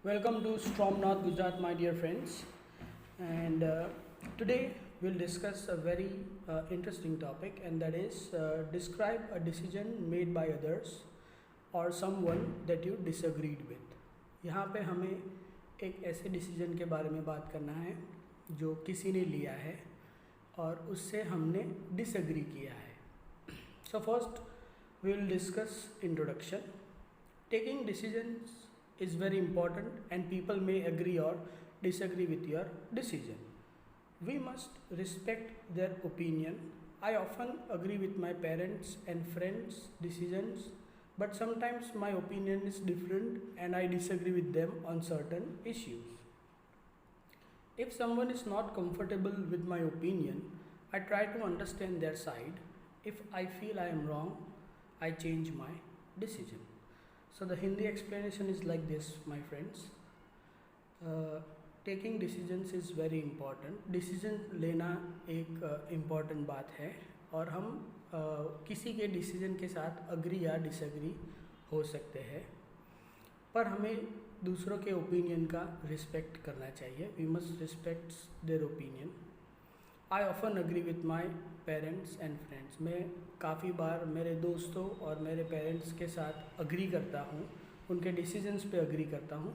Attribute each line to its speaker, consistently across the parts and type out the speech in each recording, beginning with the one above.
Speaker 1: Welcome to Storm North Gujarat, my dear friends. And today we'll discuss a very interesting topic, and that is describe a decision made by others or someone that you disagreed with. यहाँ पे हमें एक ऐसे decision के बारे में बात करना है जो किसी ने लिया है और उससे हमने डिसएग्री किया है. So first we will discuss introduction. Taking decisions is very important and people may agree or disagree with your decision. We must respect their opinion. I often agree with my parents and friends' decisions, but sometimes my opinion is different and I disagree with them on certain issues. If someone is not comfortable with my opinion, I try to understand their side. If I feel I am wrong, I change my decision. So the Hindi explanation is like this, my friends. Taking decisions is very important. Decision लेना एक important बात है और हम किसी के decision के साथ अग्री या डिसएग्री हो सकते हैं, पर हमें दूसरों के ओपिनियन का रिस्पेक्ट करना चाहिए. We must respect their opinion. I often agree with my parents and friends. मैं काफ़ी बार मेरे दोस्तों और मेरे पेरेंट्स के साथ अग्री करता हूँ, उनके डिसीजंस पे अग्री करता हूँ.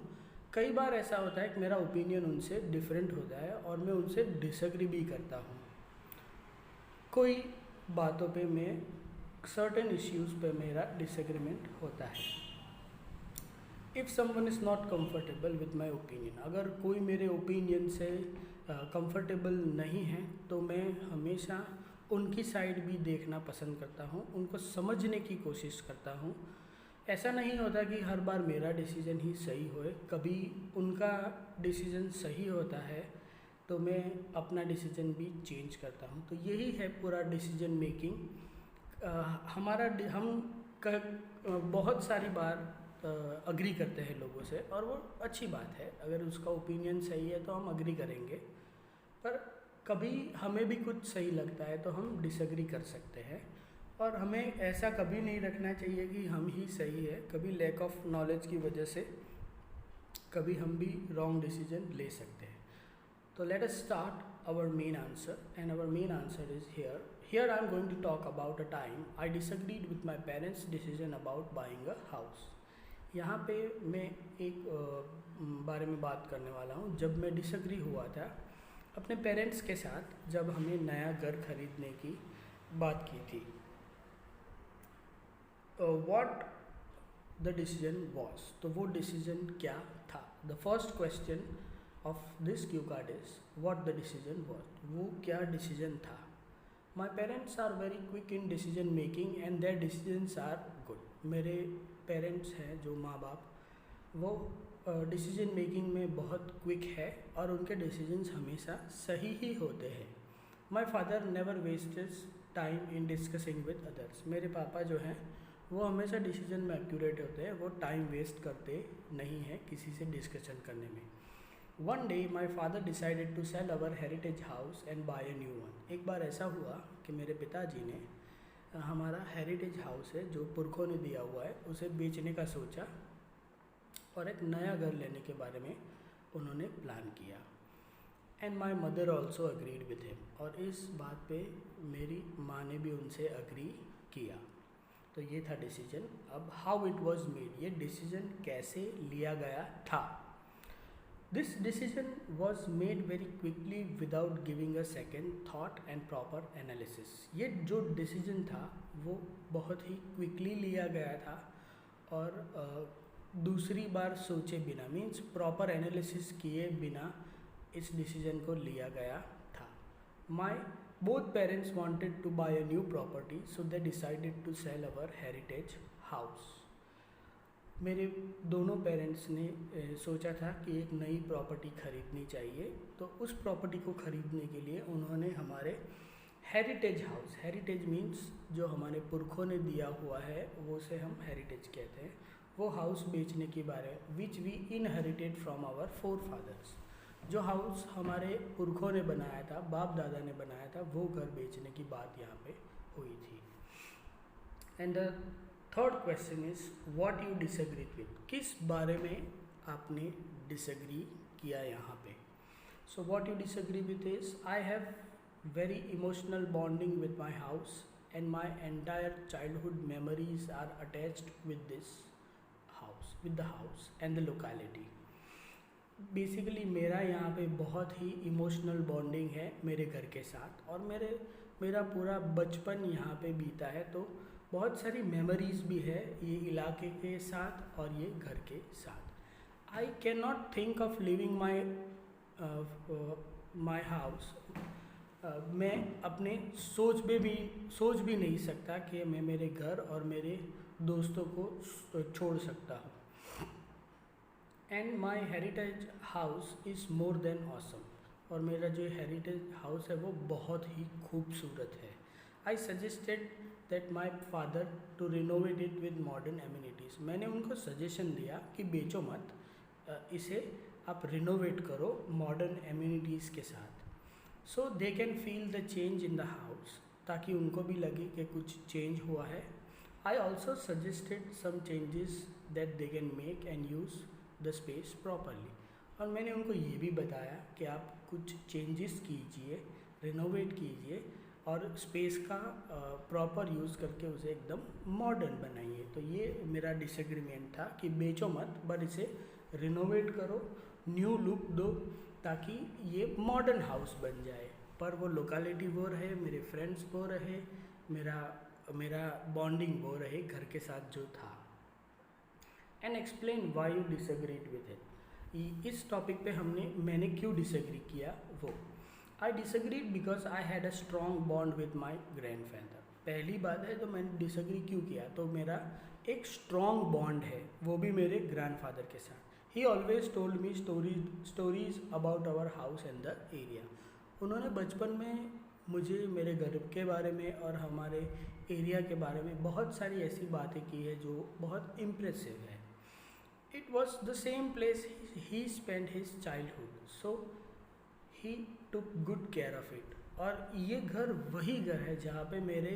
Speaker 1: कई बार ऐसा होता है कि मेरा ओपिनियन उनसे डिफरेंट होता है और मैं उनसे डिसएग्री भी करता हूँ. कोई बातों पे मैं सर्टेन इश्यूज़ पे मेरा डिसएग्रीमेंट होता है. If someone is not comfortable with my opinion, अगर कोई मेरे ओपिनियन से कंफर्टेबल नहीं है तो मैं हमेशा उनकी साइड भी देखना पसंद करता हूँ, उनको समझने की कोशिश करता हूँ. ऐसा नहीं होता कि हर बार मेरा डिसीजन ही सही होए, कभी उनका डिसीजन सही होता है तो मैं अपना डिसीजन भी चेंज करता हूँ. तो यही है पूरा डिसीजन मेकिंग. हम बहुत सारी बार अग्री करते हैं लोगों से और वो अच्छी बात है. अगर उसका ओपिनियन सही है तो हम अग्री करेंगे, पर कभी हमें भी कुछ सही लगता है तो हम डिसएग्री कर सकते हैं. और हमें ऐसा कभी नहीं रखना चाहिए कि हम ही सही है. कभी लैक ऑफ नॉलेज की वजह से कभी हम भी रॉन्ग डिसीजन ले सकते हैं. तो let us start our main answer, and our main answer is here I am going to talk about a time I disagreed with my parents decision about buying a house. यहाँ पे मैं एक बारे में बात करने वाला हूँ जब मैं डिसएग्री हुआ था अपने पेरेंट्स के साथ, जब हमें नया घर खरीदने की बात की थी. व्हाट द डिसीजन वॉज, तो वो डिसीजन क्या था. The first question of this cue card is what the decision was. वो क्या डिसीजन था. My parents are very quick in decision making and their decisions are good. मेरे पेरेंट्स हैं जो माँ बाप, वो डिसीजन मेकिंग में बहुत क्विक है और उनके डिसीजंस हमेशा सही ही होते हैं. My father never wastage time in discussing with others. मेरे पापा जो हैं वो हमेशा डिसीजन में एक्यूरेट होते हैं, वो टाइम वेस्ट करते नहीं हैं किसी से डिस्कशन करने में. One day my father decided to sell our heritage house and buy a new one. एक बार ऐसा हुआ कि मेरे पिताजी ने हमारा हेरिटेज हाउस है जो पुरखों ने दिया हुआ है उसे बेचने का सोचा और एक नया घर लेने के बारे में उन्होंने प्लान किया. And my mother also agreed with him. और इस बात पे मेरी माँ ने भी उनसे अग्री किया. तो ये था डिसीजन. अब हाउ इट वॉज मेड, ये डिसीजन कैसे लिया गया था. This decision was made very quickly without giving a second thought and proper analysis. ये जो डिसीजन था वो बहुत ही क्विकली लिया गया था और दूसरी बार सोचे बिना, मीन्स प्रॉपर एनालिसिस किए बिना इस डिसीजन को लिया गया था. माई both parents wanted to buy a new property, so they decided to sell our heritage house. मेरे दोनों पेरेंट्स ने सोचा था कि एक नई प्रॉपर्टी खरीदनी चाहिए, तो उस प्रॉपर्टी को खरीदने के लिए उन्होंने हमारे हेरिटेज हाउस, हेरिटेज मीन्स जो हमारे पुरखों ने दिया हुआ है वो से हम हेरिटेज कहते हैं, वो हाउस बेचने के बारे which we inherited from our forefathers. जो हाउस हमारे पुरखों ने बनाया था, बाप दादा ने बनाया था, वो घर बेचने की बात यहाँ पे हुई थी. And the third question is what you disagree with. किस बारे में आपने डिसएग्री किया यहाँ पे. So what you disagree with is I have very emotional bonding with my house and my entire childhood memories are attached with this house, with the house and the locality. Basically मेरा यहाँ पे बहुत ही emotional bonding है मेरे घर के साथ और मेरा पूरा बचपन यहाँ पे बीता है. तो बहुत सारी मेमोरीज भी है ये इलाके के साथ और ये घर के साथ. I can not think of living my house. मैं अपने सोच भी नहीं सकता कि मैं मेरे घर और मेरे दोस्तों को छोड़ सकता हूँ. And my heritage house is more than awesome. और मेरा जो हेरिटेज हाउस है वो बहुत ही खूबसूरत है. I suggested that my father to renovate it with modern amenities. मैंने उनको सजेशन दिया कि बेचो मत, इसे आप रिनोवेट करो मॉडर्न एम्यूनिटीज़ के साथ. So they can feel the change in the house, ताकि उनको भी लगे कि कुछ चेंज हुआ है. I also suggested some changes that they can make and use the space properly. और मैंने उनको ये भी बताया कि आप कुछ चेंजेस कीजिए, रिनोवेट कीजिए और स्पेस का प्रॉपर यूज़ करके उसे एकदम मॉडर्न बनाइए. तो ये मेरा डिसएग्रीमेंट था कि बेचो मत, बट इसे रिनोवेट करो, न्यू लुक दो, ताकि ये मॉडर्न हाउस बन जाए. पर वो लोकेलिटी वो रहे, मेरे फ्रेंड्स वो रहे, मेरा बॉन्डिंग वो रहे घर के साथ जो था. And explain why you disagreed with it. इस टॉपिक पे मैंने क्यों डिसएग्री किया वो. I disagreed because I had a strong bond with my grandfather. पहली बात है तो मैंने डिसएग्री क्यों किया, तो मेरा एक स्ट्रॉन्ग बॉन्ड है वो भी मेरे ग्रैंडफादर के साथ. He always told me stories about our house and the area. उन्होंने बचपन में मुझे मेरे घर के बारे में और हमारे एरिया के बारे में बहुत सारी ऐसी बातें की है जो बहुत इम्प्रेसिव है. It was the same place he spent his childhood, so he took good care of it. और ये घर वही घर है जहाँ पे मेरे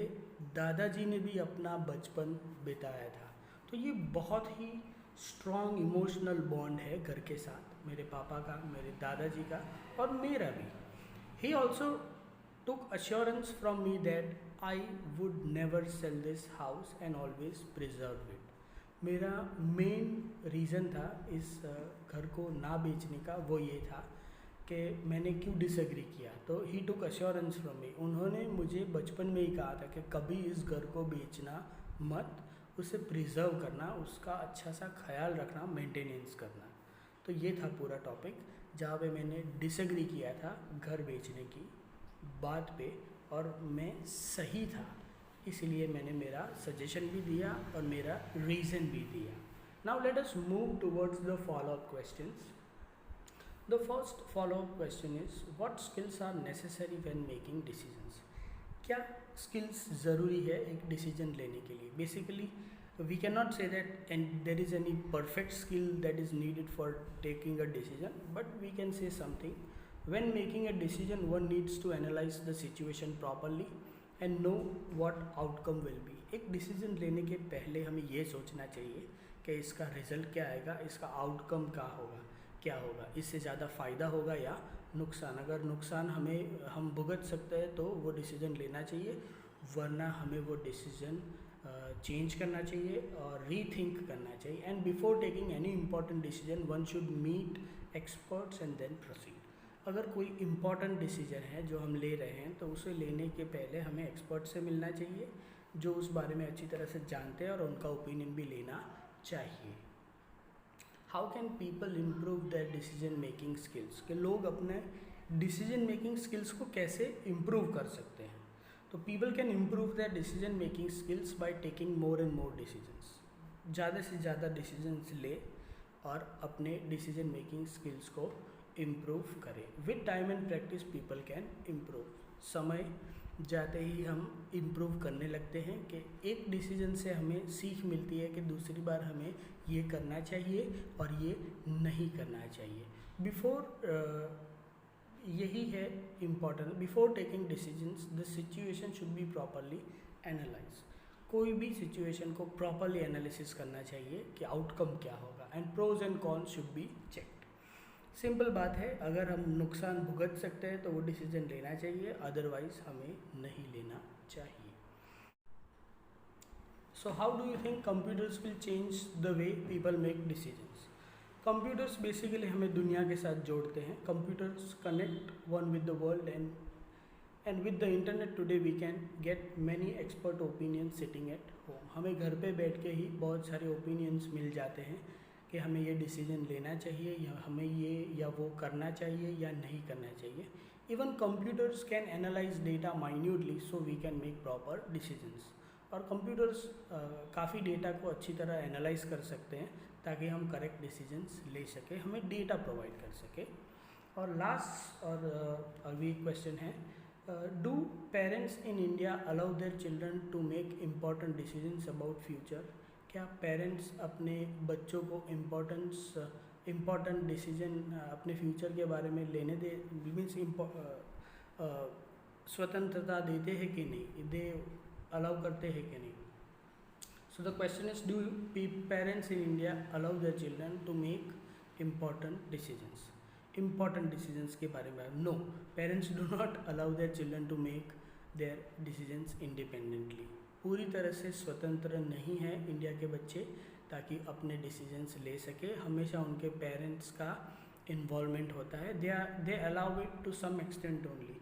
Speaker 1: दादाजी ने भी अपना बचपन बिताया था. तो ये बहुत ही स्ट्रॉन्ग इमोशनल बॉन्ड है घर के साथ, मेरे पापा का, मेरे दादाजी का और मेरा भी. He also took assurance from me that I would never cell this house and always preserve it. मेरा मेन रीज़न था इस घर को ना बेचने का, वो ये था कि मैंने क्यों डिसएग्री किया. तो ही टुक अश्योरेंस फ्रॉम मी. उन्होंने मुझे बचपन में ही कहा था कि कभी इस घर को बेचना मत, उसे प्रिजर्व करना, उसका अच्छा सा ख्याल रखना, मेंटेनेंस करना. तो ये था पूरा टॉपिक जहाँ पे मैंने डिसएग्री किया था घर बेचने की बात पे, और मैं सही था, इसलिए मैंने मेरा सजेशन भी दिया और मेरा रीज़न भी दिया. Now let us move towards the follow up questions. The first follow up question is what skills are necessary when making decisions. क्या स्किल्स ज़रूरी है एक डिसीजन लेने के लिए. Basically we can not say that and there is any perfect skill that is needed for taking a decision, but we can say something. When making a decision one needs to analyse the situation properly and know what outcome will be. एक decision लेने के पहले हमें ये सोचना चाहिए कि इसका रिजल्ट क्या आएगा, इसका आउटकम क्या होगा, इससे ज़्यादा फ़ायदा होगा या नुकसान. अगर नुकसान हम भुगत सकते हैं तो वो डिसीज़न लेना चाहिए, वरना हमें वो डिसीज़न चेंज करना चाहिए और रीथिंक करना चाहिए. And before taking any important decision one should meet experts and then proceed. अगर कोई इम्पॉर्टेंट डिसीजन है जो हम ले रहे हैं तो उसे लेने के पहले हमें एक्सपर्ट से मिलना चाहिए जो उस बारे में अच्छी तरह से जानते हैं और उनका ओपिनियन भी लेना चाहिए. How can people improve their decision making skills. कि लोग अपने डिसीजन मेकिंग स्किल्स को कैसे इम्प्रूव कर सकते हैं. तो people can improve their decision making skills by taking more and more decisions. ज़्यादा से ज़्यादा डिसीजंस ले और अपने डिसीजन मेकिंग स्किल्स को इम्प्रूव करें. With time and practice people can improve. समय जाते ही हम इम्प्रूव करने लगते हैं कि एक डिसीजन से हमें सीख मिलती है कि दूसरी बार हमें ये करना चाहिए और ये नहीं करना चाहिए. यही है important. Before taking decisions the situation should be properly analyse. कोई भी सिचुएशन को प्रॉपरली एनालिसिस करना चाहिए कि आउटकम क्या होगा, and pros and cons should be checked. Simple बात है, अगर हम नुकसान भुगत सकते हैं तो वो डिसीजन लेना चाहिए, अदरवाइज हमें नहीं लेना चाहिए। So how do you think computers will change the way people make decisions? Computers basically हमें दुनिया के साथ जोड़ते हैं. Computers connect one with the world, and with the internet today we can get many expert opinions sitting at home. हमें घर पे बैठ के ही बहुत सारे opinions मिल जाते हैं कि हमें ये decision लेना चाहिए या हमें ये या वो करना चाहिए या नहीं करना चाहिए. Even computers can analyze data minutely so we can make proper decisions. और कंप्यूटर्स काफ़ी डेटा को अच्छी तरह एनालाइज कर सकते हैं ताकि हम करेक्ट डिसीजंस ले सकें, हमें डेटा प्रोवाइड कर सके. और लास्ट और अगली क्वेश्चन है, do parents in India allow their children to make important decisions about future? क्या पेरेंट्स अपने बच्चों को इम्पॉर्टेंट डिसीजन अपने फ्यूचर के बारे में लेने दे मीन्स स्वतंत्रता देते हैं कि नहीं, दे अलाउ करते हैं कि नहीं? So the question is, do parents in India allow their children to make important decisions? Important decisions के बारे में no, parents do not allow their children to make their decisions independently. पूरी तरह से स्वतंत्र नहीं है इंडिया के बच्चे ताकि अपने डिसीजंस ले सके, हमेशा उनके पेरेंट्स का इन्वॉल्वमेंट होता है. They allow it to some extent only.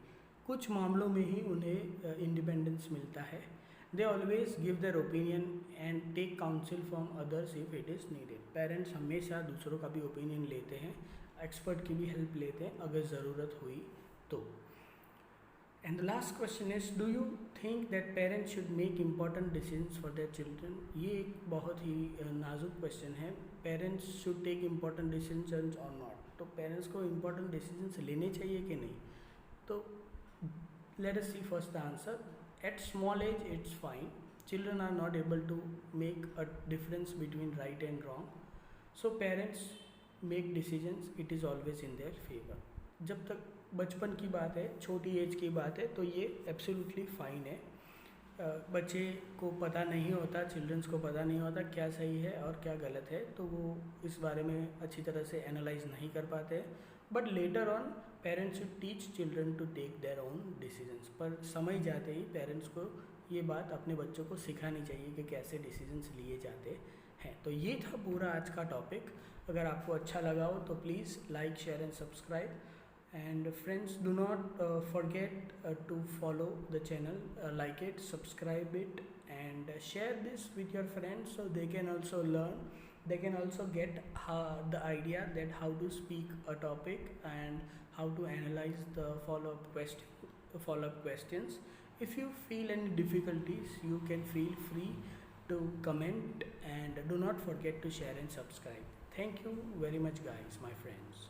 Speaker 1: कुछ मामलों में ही उन्हें इंडिपेंडेंस मिलता है. They always give their opinion and take counsel from others if it is needed. Parents हमेशा दूसरों का भी ओपिनियन लेते हैं, एक्सपर्ट की भी हेल्प लेते हैं अगर ज़रूरत हुई तो. And the last question is, do you think that parents should make important decisions for their children? ये एक बहुत ही नाजुक क्वेश्चन है. Parents should take important decisions और नॉट? तो पेरेंट्स को इम्पॉर्टेंट डिसीजंस लेने चाहिए कि नहीं? तो let us see first the answer. At small age it's fine. Children are not able to make a difference between right and wrong, so parents make decisions, it is always in their favor. जब तक बचपन की बात है, छोटी as की बात है, तो ये एब्सोल्युटली फाइन है. बच्चे को पता नहीं होता, चिल्ड्रंस को पता नहीं होता क्या सही है और क्या गलत है, तो वो इस बारे में अच्छी तरह से एनालाइज नहीं कर पाते. But later on parents should teach children to take their own decisions. पर समय जाते ही पेरेंट्स को ये बात अपने बच्चों को सिखानी चाहिए कि कैसे डिसीजंस लिए जाते हैं. तो ये था पूरा आज का टॉपिक. अगर आपको अच्छा लगा हो तो please like, share and subscribe. And friends, do not forget to follow the channel, like it, subscribe it, and share this with your friends so they can also learn. They can also get the idea that how to speak a topic and how to analyze the follow-up questions. If you feel any difficulties, you can feel free to comment, and do not forget to share and subscribe. Thank you very much guys, my friends.